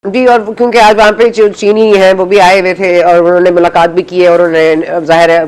जी, और क्योंकि आज वहाँ पे जो चीनी है वो भी आए हुए थे और उन्होंने मुलाकात भी की है और उन्होंने जाहिर है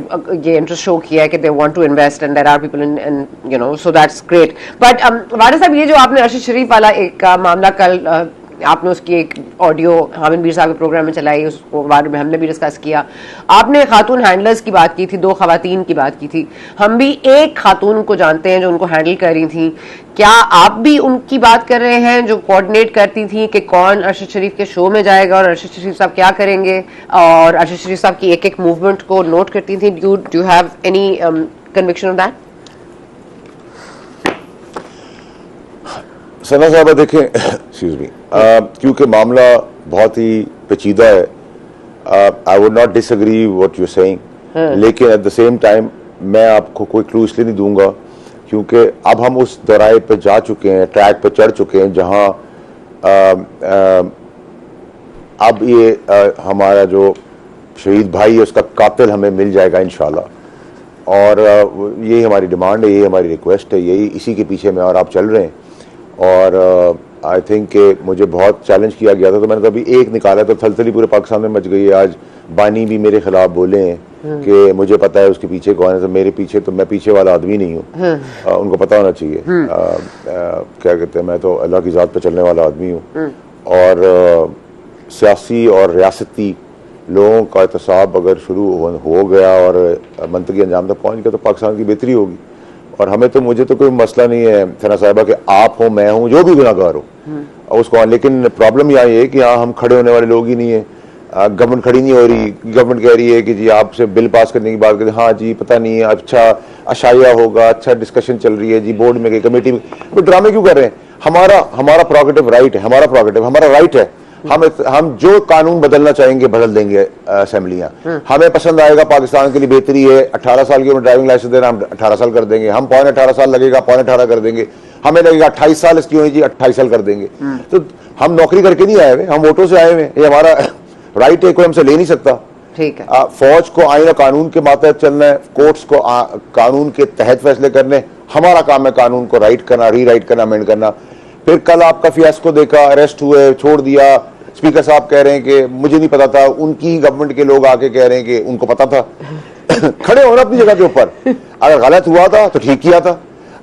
ये इंटरेस्ट शो किया है कि they want to invest and there are people in you know, so that's great. But Waris साहब, ये जो आपने अरशद शरीफ वाला एक मामला कल आपने उसकी एक ऑडियो हामिद मीर साहब के प्रोग्राम में चलाई, उसको बारे में हमने भी डिस्कस किया। आपने खातून हैंडलर्स की बात की थी, 2 खवातीन की बात की थी। हम भी एक खातून को जानते हैं जो उनको हैंडल कर रही थी। क्या आप भी उनकी बात कर रहे हैं जो कोऑर्डिनेट करती थी कि कौन अरशद शरीफ के शो में जाएगा और अरशद शरीफ साहब क्या करेंगे, और अरशद शरीफ साहब की एक एक मूवमेंट को नोट करती थी? Do have any conviction of that? Sana साहब देखें, एक्सक्यूज मी, क्योंकि मामला बहुत ही पेचीदा है, I would not disagree what you saying, लेकिन एट द सेम टाइम मैं आपको कोई क्लू इसलिए नहीं दूंगा क्योंकि अब हम उस दराए पे जा चुके हैं, ट्रैक पे चढ़ चुके हैं जहां अब ये हमारा जो शहीद भाई है उसका कातिल हमें मिल जाएगा इंशाल्लाह। और यही हमारी डिमांड है, यही हमारी रिक्वेस्ट है, यही इसी के पीछे मैं और आप चल रहे हैं। और आई थिंक कि मुझे बहुत चैलेंज किया गया था तो मैंने तो अभी एक निकाला तो थलथली पूरे पाकिस्तान में मच गई है। आज बानी भी मेरे खिलाफ बोले हैं कि मुझे पता है उसके पीछे कौन है, तो मेरे पीछे तो मैं पीछे वाला आदमी नहीं हूँ, उनको पता होना चाहिए। क्या कहते हैं, मैं तो अल्लाह की ज़ात पे चलने वाला आदमी हूँ। और सियासी और रियासती लोगों का एहतसाब अगर शुरू हो गया और मंतकी अंजाम तक पहुँच गया तो पाकिस्तान की बेहतरी होगी। और हमें तो, मुझे तो कोई मसला नहीं है सना साहिबा कि आप हो, मैं हूँ, जो भी गुनाहगार हो उसको, लेकिन प्रॉब्लम यहाँ ये है कि यहाँ हम खड़े होने वाले लोग ही नहीं है। गवर्नमेंट खड़ी नहीं हो रही, गवर्नमेंट कह रही है कि जी आपसे बिल पास करने की बात करें, हाँ जी पता नहीं है, अच्छा अशाया होगा, अच्छा डिस्कशन चल रही है जी, बोर्ड में गई, कमेटी में, वो ड्रामे क्यों कर रहे हैं? हमारा प्रोगेटिव राइट है, हमारा राइट है। हम जो कानून बदलना चाहेंगे बदल देंगे असेंबलियां। हमें पसंद आएगा, पाकिस्तान के लिए बेहतरी है, 18 साल की उम्र ड्राइविंग लाइसेंस देना, हम 18 साल कर देंगे। हम 18.25 साल लगेगा, 18.25 कर देंगे। हमें लगेगा 28 साल इसकी होगी जी, 28 साल कर देंगे। तो हम नौकरी करके नहीं आए हुए, हम वोटों से आए हुए, ये हमारा राइट है, कोई हमसे ले नहीं सकता। ठीक है। फौज को आईन और कानून के मातहत चलना है, कोर्ट्स को कानून के तहत फैसले करने, हमारा काम है कानून को राइट करना, रीराइट करना, अमेंड करना। फिर कल आपका फियास्को देखा, अरेस्ट हुए, छोड़ दिया। स्पीकर साहब कह रहे हैं कि मुझे नहीं पता था, उनकी गवर्नमेंट के लोग आके कह रहे हैं कि उनको पता था। खड़े हो ना अपनी जगह के ऊपर, अगर गलत हुआ था तो ठीक किया था।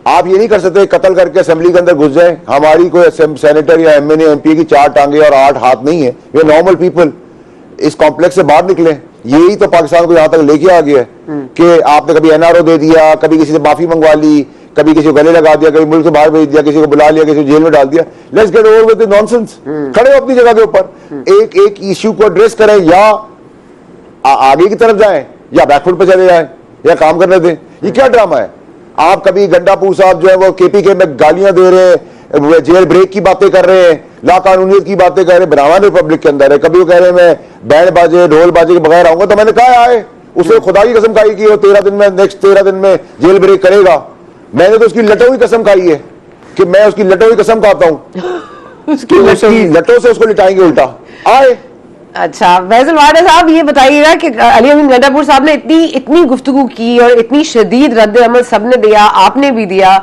आप ये नहीं कर सकते कत्ल करके असेंबली के अंदर घुस जाए। हमारी कोई सेनेटर या एमएनए एमपी की 4 टांगे और 8 हाथ नहीं है, वे नॉर्मल पीपल। इस कॉम्प्लेक्स से बाहर निकले। यही तो पाकिस्तान को यहां तक लेके आ गया है कि आपने कभी एनआरओ दे दिया, कभी किसी से माफी मंगवा ली, कभी किसी को गले लगा दिया, कभी मुल्क से बाहर भेज दिया, किसी को बुला लिया, किसी को जेल में डाल दिया। Let's get over with the nonsense. खड़े हो अपनी जगह के ऊपर, एक एक इश्यू को एड्रेस करें, या आगे की तरफ जाएं या बैकफुट पे चले जाएं या काम करने दें। ये क्या ड्रामा है? आप कभी गंडापुर साहब जो है वो केपीके में गालियां दे रहे हैं, जेल ब्रेक की बातें कर रहे हैं, लाकानूनियत की बातें कर रहे हैं, बनावान रिपब्लिक के अंदर है। कभी वो कह रहे हैं मैं बैंड बाजे ढोल बाजे के बगैर आऊंगा, तो मैंने कहा आए, उसे खुदा की कसम खाई कि वो 13 दिन में, नेक्स्ट 13 दिन में जेल ब्रेक करेगा। मैंने तो उसकी लटों की कसम खाई है कि मैं उसकी लटों की कसम खाता हूं उसकी लटों से उसको लिटाएंगे उल्टा। आए। अच्छा फैसल वारिस साहब, ये बताइएगा कि अली अमीन गंडापुर साहब ने इतनी गुफ्तगू की और इतनी शदीद रद्द अमल सबने दिया, आपने भी दिया,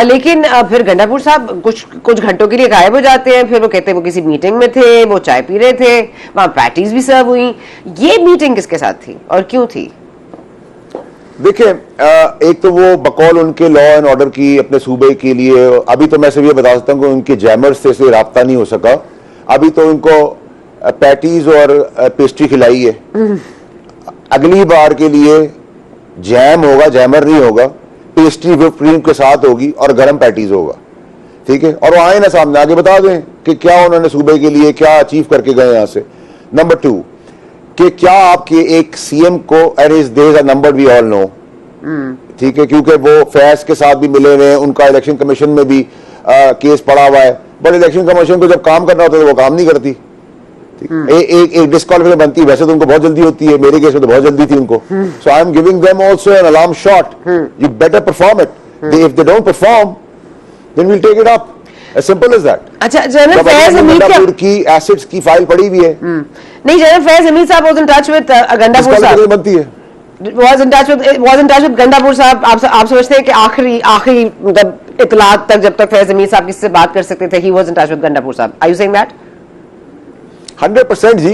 लेकिन फिर गंडापुर साहब कुछ घंटों के लिए गायब हो जाते हैं। फिर वो कहते हैं वो किसी मीटिंग में थे, वो चाय पी रहे थे, वहां पैटीज भी सर्व हुई। ये मीटिंग किसके साथ थी और क्यों थी? देखिए, एक तो वो बकौल उनके लॉ एंड ऑर्डर की अपने सूबे के लिए, अभी तो मैं सिर्फ ये बता सकता हूँ कि उनके जैमर्स से राब्ता नहीं हो सका। अभी तो उनको पैटीज और पेस्ट्री खिलाई है। अगली बार के लिए जैम होगा, जैमर नहीं होगा, पेस्ट्री विप क्रीम के साथ होगी और गरम पैटीज होगा। ठीक है, और वो आए ना सामने, आगे बता दें कि क्या उन्होंने सूबे के लिए क्या अचीव करके गए यहां से। नंबर 2 कि क्या आपके एक सीएम को, and is there a number we all know, ठीक है, क्योंकि वो फैज के साथ भी मिले हुए हैं, उनका इलेक्शन कमीशन में भी केस पड़ा हुआ है, बट इलेक्शन कमीशन को जब काम करना होता है तो वो काम नहीं करती। एक डिस्क्वालिफिकेशन बनती है, वैसे तो उनको बहुत जल्दी होती है, मेरे केस में तो बहुत जल्दी थी उनको। So I am giving them also an alarm shot, you better perform it. If they don't perform then we will take it up, as simple as that. अच्छा, जनरल फैज हमीद की एसिड्स की फाइल पड़ी हुई है। नहीं, जनरल फैज हमीद साहब was in touch with Gandapur साहब, बनती है, was in touch with Gandapur साहब। आप समझते हैं कि आखिरी मतलब इतलात तक जब तक फैज हमीद साहब किससे बात कर सकते थे, he was in touch with Gandapur साहब? Are you saying that? 100% जी,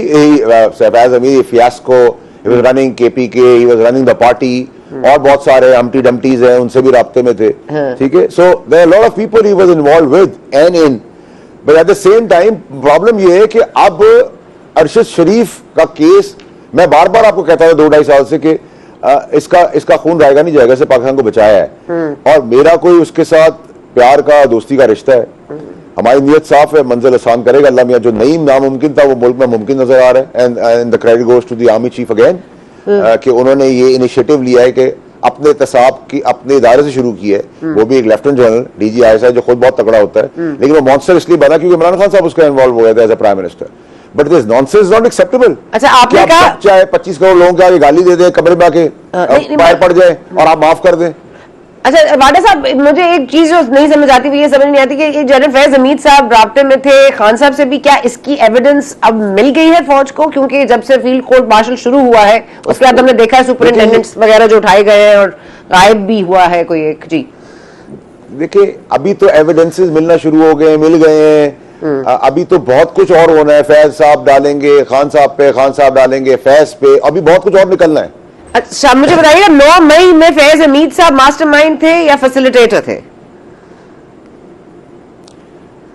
शहबाज अमीर fiasco, he was running KPK, he was running the party, और बहुत सारे हम्टी डम्टीज हैं, उनसे भी राब्ते में थे, ठीक है. So there are a lot of people he was involved with and in, but at the same time problem ये है कि अब अरशद शरीफ का केस, मैं बार बार आपको कहता था 2-2.5 साल से कि इसका खून रहेगा नहीं जाएगा, से पाकिस्तान को बचाया है, और मेरा कोई उसके साथ प्यार का दोस्ती का रिश्ता है. हमारी नीयत साफ है, मंजिल आसान करेगा अल्लाह मियां. जो नहीं नामुमकिन था वो मुल्क में मुमकिन नजर आ रहा है. And the credit goes to the army chief again कि उन्होंने ये इनिशिएटिव लिया है कि अपने तसाब की अपने इदारे से शुरू की है. वो भी एक लेफ्टिनेंट जनरल DGISI जो खुद बहुत तगड़ा होता है, लेकिन वो मॉन्स्टर इसलिए बना क्योंकि इमरान खान साहब उसका इन्वॉल्व हो गया था as a prime minister. But this nonsense not acceptable. अच्छा, आपने कहा चाहे 25 करोड़ लोगों के आगे गाली दे दे, कमरे में आके बाहर पड़ जाए और आप माफ कर दें. अच्छा वाडा साहब, मुझे एक चीज जो नहीं समझ आती, ये समझ नहीं आती कि जनरल फैज हमीद साहब राब्ते में थे खान साहब से भी, क्या इसकी एविडेंस अब मिल गई है फौज को? क्योंकि जब से फील्ड कोर्ट मार्शल शुरू हुआ है उसके बाद हमने देखा है सुपरिंटेंडेंट्स वगैरह जो उठाए गए हैं और गायब भी हुआ है कोई एक. जी देखिए, अभी तो एविडेंसेस मिलना शुरू हो गए, मिल गए हैं. अभी तो बहुत कुछ और होना है. फैज साहब डालेंगे खान साहब पे, खान साहब डालेंगे फैज पे, अभी बहुत कुछ और निकलना है. अच्छा, मुझे बताइएगा 9 मई में फैज हमीद साहब मास्टरमाइंड थे या फैसिलिटेटर थे?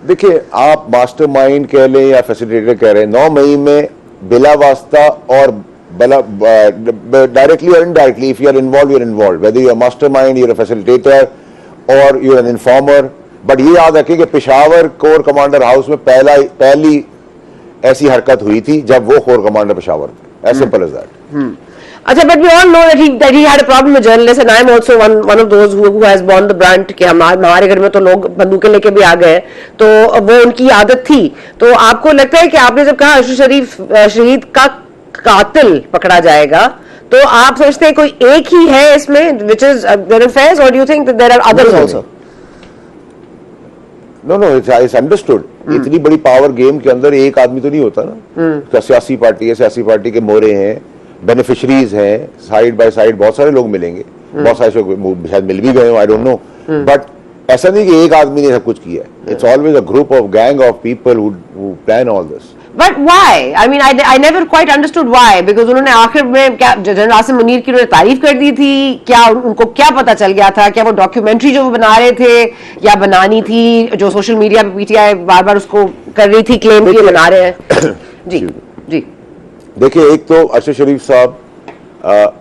देखिए, आप मास्टरमाइंड कह लें या फैसिलिटेटर कह रहे हैं, 9 मई में बिला वास्ता और डायरेक्टली और indirectly, if you are involve, whether you are mastermind, you are a facilitator और you are an informer. But ये याद रखिए कि पेशावर कोर कमांडर हाउस में पहली ऐसी हरकत हुई थी जब वो कोर कमांडर पेशावर थे. As simple as that. अच्छा, but we all know that he had a problem with journalists, and I am also one of those who has borne the brunt कि हमारे घर में तो लोग बंदूकें लेके भी आ गए, तो वो उनकी आदत थी. तो आपको लगता है कि आपने जब कहा अरशद शरीफ शहीद का कातिल पकड़ा जाएगा, तो आप सोचते हैं कोई एक ही है इसमें which is general Faiz, or do you think that there are others also? No, it's understood. इतनी बड़ी पावर गेम के अंदर एक आदमी तो नहीं होता ना. सियासी पार्टी है, सियासी पार्टी के मोरे हैं, बेनिफिशरीज हैं, साइड बाय साइड बहुत सारे लोग मिलेंगे. बहुत सारे शायद मिल भी गए हो, आई डोंट नो. बट ऐसा नहीं कि एक आदमी ने सब कुछ किया. It's always a group of gang of people who plan all this. But why? I mean, I never quite understood why. Because उन्होंने आखिर में क्या जनरल आसिम मुनीर की उन्होंने तारीफ कर दी थी, क्या उनको क्या पता चल गया था? क्या वो डॉक्यूमेंट्री जो वो बना रहे थे या बनानी थी, जो सोशल मीडिया पे PTI बार बार उसको कर रही थी क्लेम कि बना रहे हैं? जी देखिए, एक तो अरशद शरीफ साहब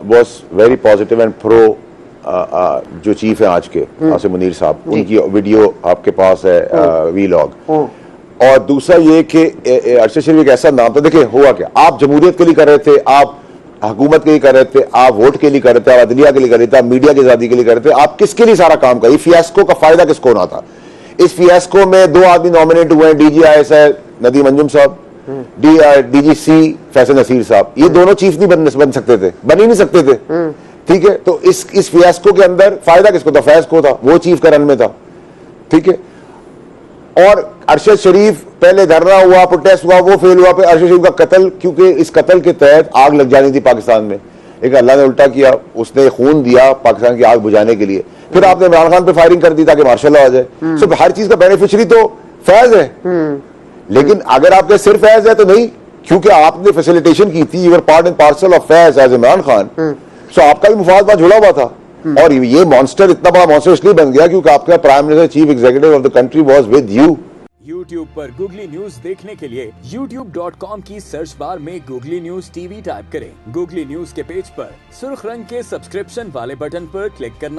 was very positive and pro, जो चीफ है आज के आसिम मुनीर साहब, उनकी वीडियो आपके पास है, वीलॉग. और दूसरा ये कि अरशद शरीफ एक ऐसा नाम था. देखिए हुआ क्या, आप जमहूरियत के लिए कर रहे थे, आप हुकूमत के लिए कर रहे थे, आप वोट के लिए कर रहे थे, आप अदलिया के लिए कर रहे थे, आप मीडिया की आजादी के लिए कर रहे थे. आप किसके लिए सारा काम करिए? फियास्को का फायदा किसको होना था? इस फियास्को में 2 आदमी नॉमिनेट हुए हैं, DGISI नदीम अंजुम साहब, DGC फैसल नसीर साहब. ये दोनों चीफ नहीं बन सकते थे, बन ही नहीं सकते थे. ठीक है, तो इस फियास्को के अंदर फायदा किसको था? फैज को था, वो चीफ का रन में था. ठीक है, और अरशद शरीफ पहले धरना हुआ, प्रोटेस्ट हुआ, वो फेल हुआ, फिर अरशद शरीफ का कत्ल, क्योंकि इस कत्ल के तहत आग लग जानी थी पाकिस्तान में. लेकिन अल्लाह ने उल्टा किया, उसने खून दिया पाकिस्तान की आग बुझाने के लिए. फिर आपने इमरान खान पे फायरिंग कर दी ताकि मार्शल लॉ आ जाए. सो हर चीज का बेनिफिशियरी तो फैज है. लेकिन अगर आपके सिर्फ फैज है तो नहीं, क्योंकि आपने फैसिलिटेशन की थी, you were part and parcel of Faiz as Imran Khan. So आपका भी मुफाद वहां जुड़ा हुआ था. और ये मॉन्स्टर इतना बड़ा मॉन्स्टर इसलिए बन गया क्योंकि आपका prime minister chief executive of the country was with you. YouTube पर गूगली न्यूज देखने के लिए youtube.com की सर्च बार में गूगली न्यूज TV टाइप करें. गूगली न्यूज के पेज पर सुर्ख रंग के सब्सक्रिप्शन वाले बटन पर क्लिक करना